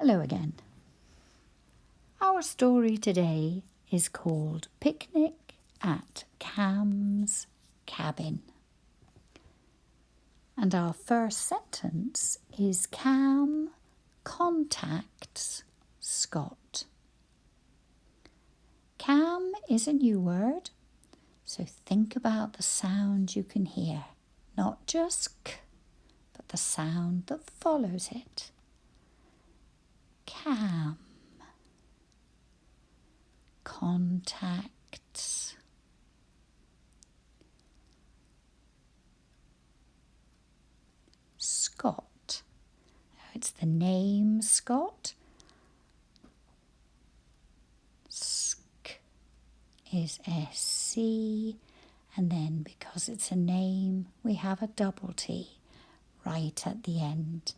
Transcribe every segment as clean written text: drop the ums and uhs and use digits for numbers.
Hello again. Our story today is called Picnic at Cam's Cabin. And our first sentence is Cam contacts Scott. Cam is a new word, so think about the sound you can hear. Not just k, but the sound that follows it. Cam contacts Scott. Now it's the name Scott. Sk is SC, and then because it's a name, we have a double T right at the end.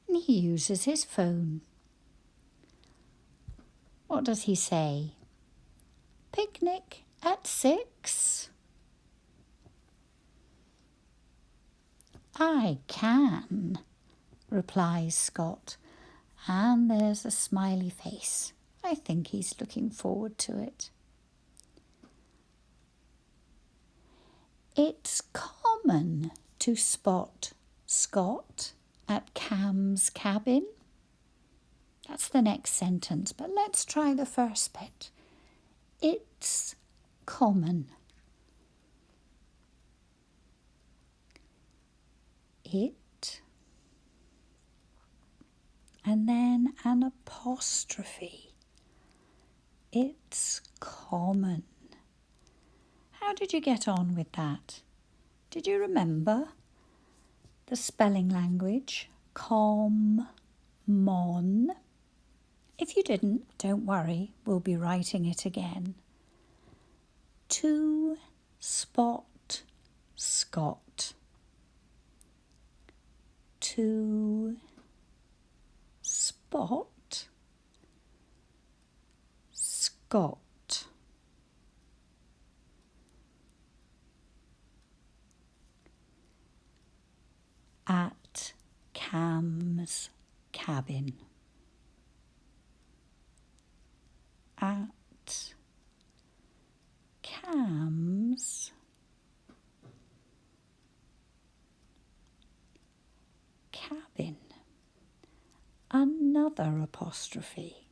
And he uses his phone. What does he say? Picnic at 6? I can, replies Scott, and there's a smiley face. I think he's looking forward to it. It's common to spot Scott at Cam's cabin. That's the next sentence, but let's try the first bit. It's common. It, and then an apostrophe. It's common. How did you get on with that? Did you remember the spelling language? Common. If you didn't, don't worry, we'll be writing it again. To spot Scott. To spot Scott. At Cam's cabin. At Cam's cabin. Another apostrophe.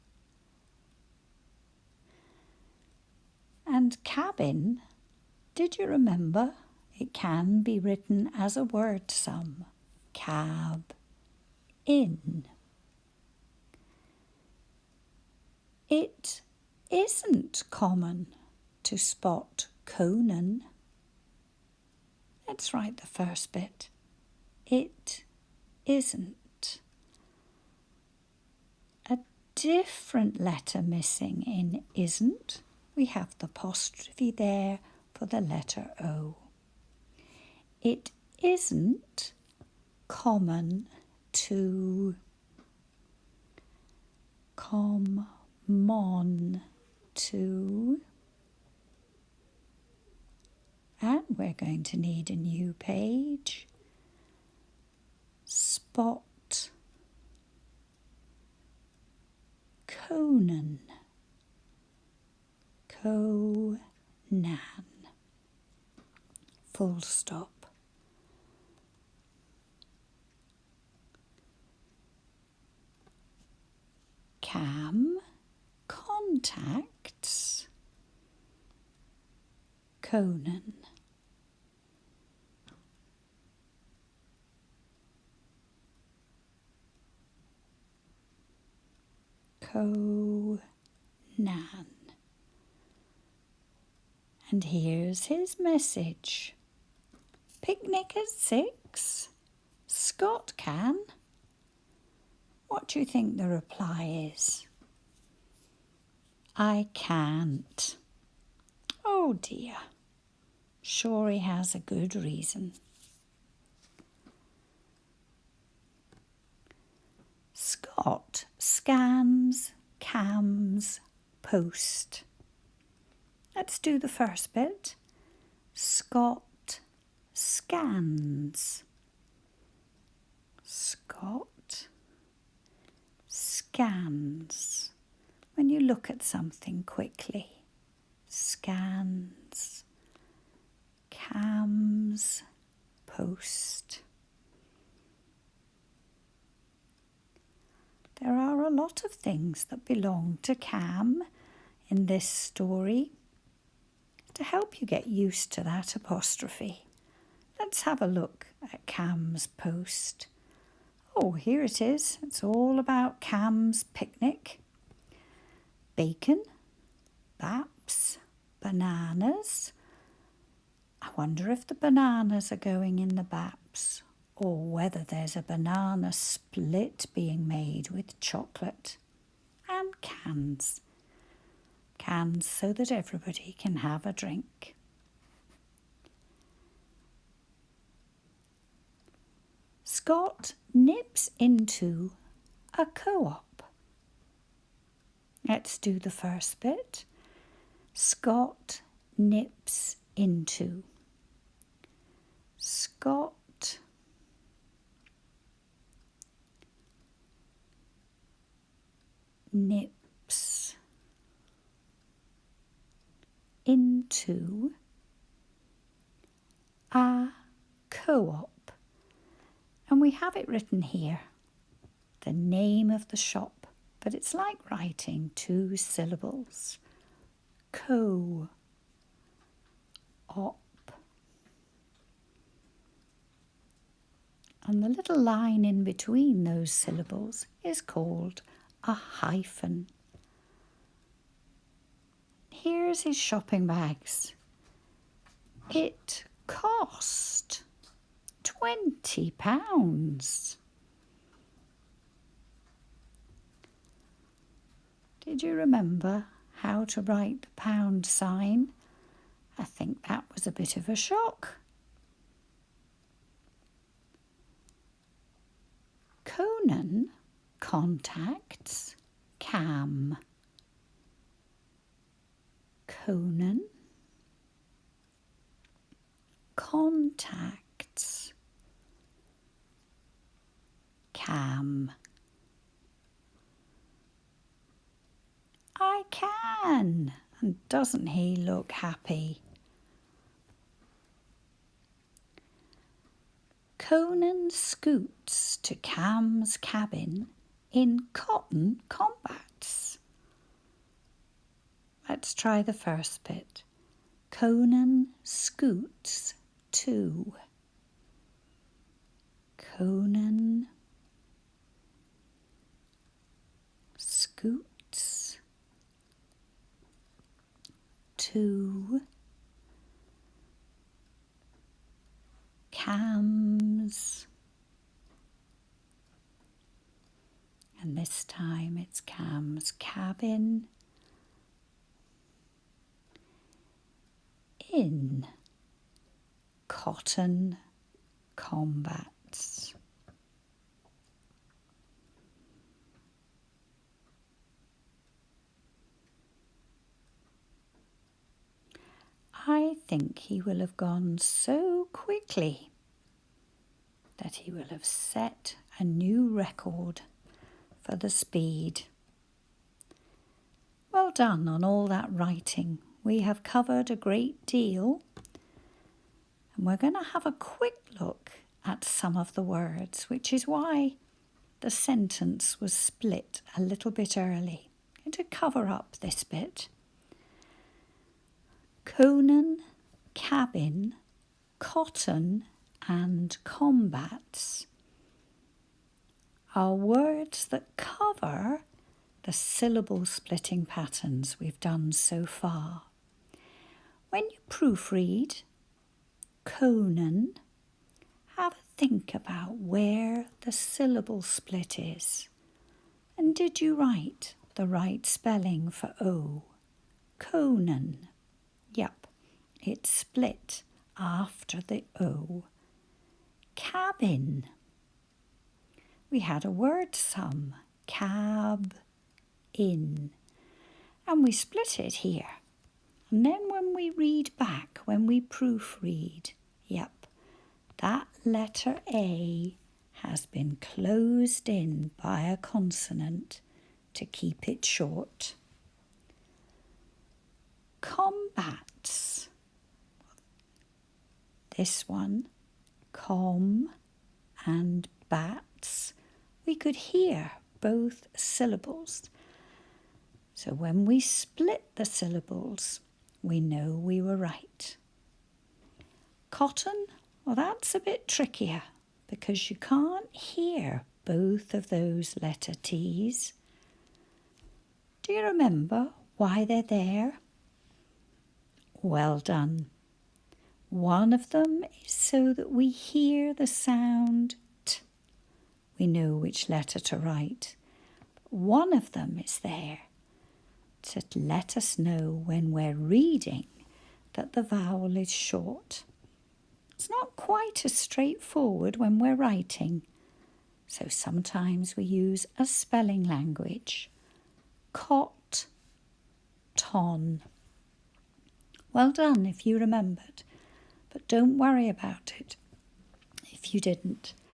And cabin, did you remember? It can be written as a word sum. Cab, in. It isn't common to spot Conan. Let's write the first bit. It isn't. A different letter missing in isn't. We have the apostrophe there for the letter O. It isn't common to and we're going to need a new page. Spot Conan. Full stop. Cam contacts Conan. And here's his message. Picnic at 6? Scott can. What do you think the reply is? I can't. Oh dear. Sure he has a good reason. Scott scans Cam's post. Let's do the first bit. Scott scans. Scott scans. When you look at something quickly. Scans. Cams. Post. There are a lot of things that belong to Cam in this story. To help you get used to that apostrophe, let's have a look at Cam's post. Oh, here it is. It's all about Cam's picnic. Bacon, baps, bananas. I wonder if the bananas are going in the baps, or whether there's a banana split being made with chocolate. And cans. Cans so that everybody can have a drink. Scott nips into a co-op. Let's do the first bit. Scott nips into. Scott nips into a co-op. And we have it written here, the name of the shop, but it's like writing 2 syllables. Co-op. And the little line in between those syllables is called a hyphen. Here's his shopping bags. It cost £20. Did you remember how to write the pound sign? I think that was a bit of a shock. Conan contacts Cam. Conan contacts Cam. I can. And doesn't he look happy? Conan scoots to Cam's cabin in cotton combats. Let's try the first bit. Conan scoots to. Conan scoots to Cam's, and this time it's Cam's cabin in cotton combats. I think he will have gone so quickly that he will have set a new record for the speed. Well done on all that writing. We have covered a great deal, and we're going to have a quick look at some of the words, which is why the sentence was split a little bit early. I'm going to cover up this bit. Conan, cabin, cotton and combats are words that cover the syllable splitting patterns we've done so far. When you proofread Conan, have a think about where the syllable split is. And did you write the right spelling for O? Conan. Yep, it's split after the O. Cabin. We had a word sum, cab, in, and we split it here. And then when we read back, when we proofread, yep, that letter A has been closed in by a consonant to keep it short. Combats. This one, com and bats, we could hear both syllables. So when we split the syllables, we know we were right. Cotton, well, that's a bit trickier because you can't hear both of those letter T's. Do you remember why they're there? Well done. One of them is so that we hear the sound T. We know which letter to write. One of them is there to let us know when we're reading that the vowel is short. It's not quite as straightforward when we're writing, so sometimes we use a spelling language. Cot, ton. Well done if you remembered, but don't worry about it if you didn't.